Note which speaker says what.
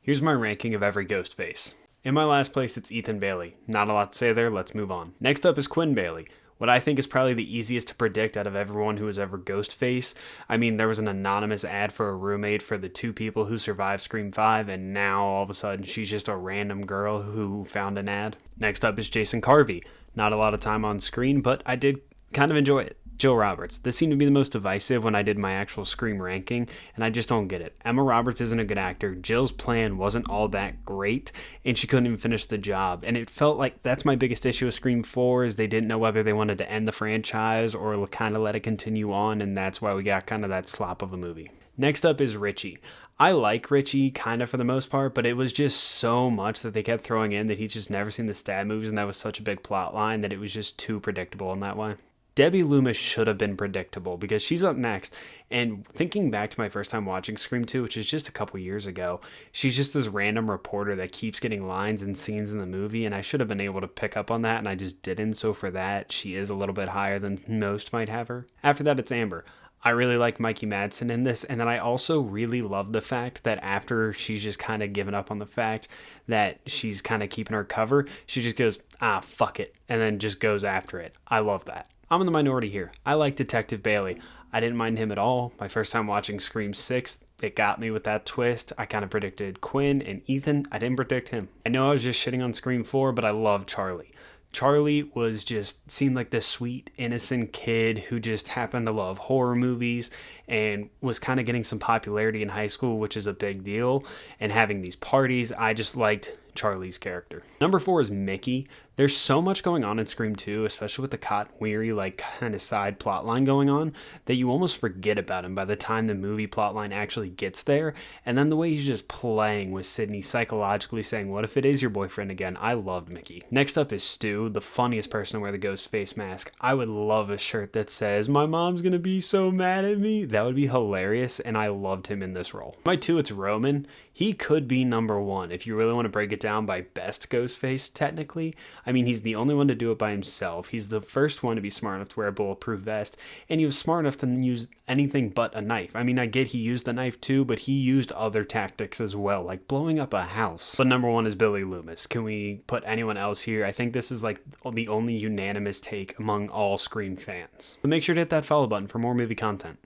Speaker 1: Here's my ranking of every Ghostface. In my last place, it's Ethan Bailey. Not a lot to say there, let's move on. Next up is Quinn Bailey. What I think is probably the easiest to predict out of everyone who has ever Ghostface. I mean, there was an anonymous ad for a roommate for the two people who survived Scream 5, and now all of a sudden she's just a random girl who found an ad. Next up is Jason Carvey. Not a lot of time on screen, but I did kind of enjoy it. Jill Roberts. This seemed to be the most divisive when I did my actual Scream ranking, and I just don't get it. Emma Roberts isn't a good actor. Jill's plan wasn't all that great, and she couldn't even finish the job. And it felt like that's my biggest issue with Scream 4 is they didn't know whether they wanted to end the franchise or kind of let it continue on, and that's why we got kind of that slop of a movie. Next up is Richie. I like Richie kind of for the most part, but it was just so much that they kept throwing in that he's just never seen the stab movies, and that was such a big plot line that it was just too predictable in that way. Debbie Loomis should have been predictable because she's up next, and thinking back to my first time watching Scream 2, which is just a couple years ago, she's just this random reporter that keeps getting lines and scenes in the movie, and I should have been able to pick up on that, and I just didn't, so for that, she is a little bit higher than most might have her. After that, it's Amber. I really like Mikey Madsen in this, and then I also really love the fact that after she's just kind of given up on the fact that she's kind of keeping her cover, she just goes, fuck it, and then just goes after it. I love that. I'm in the minority here. I like Detective Bailey. I didn't mind him at all. My first time watching Scream 6, it got me with that twist. I kind of predicted Quinn and Ethan. I didn't predict him. I know I was just shitting on Scream 4, but I love Charlie. Charlie seemed like this sweet, innocent kid who just happened to love horror movies and was kind of getting some popularity in high school, which is a big deal, and having these parties. I just liked Charlie's character. Number 4 is Mickey. There's so much going on in Scream 2, especially with the Cotton Weary kind of side plot line going on, that you almost forget about him by the time the movie plot line actually gets there. And then the way he's just playing with Sydney, psychologically saying, what if it is your boyfriend again? I loved Mickey. Next up is Stu, the funniest person to wear the ghost face mask. I would love a shirt that says, my mom's gonna be so mad at me. That would be hilarious, and I loved him in this role. My 2, it's Roman. He could be number 1 if you really want to break it down by best Ghostface, technically. I mean, he's the only one to do it by himself. He's the first one to be smart enough to wear a bulletproof vest, and he was smart enough to use anything but a knife. I mean, I get he used the knife too, but he used other tactics as well, like blowing up a house. But number 1 is Billy Loomis. Can we put anyone else here? I think this is like the only unanimous take among all Scream fans. But make sure to hit that follow button for more movie content.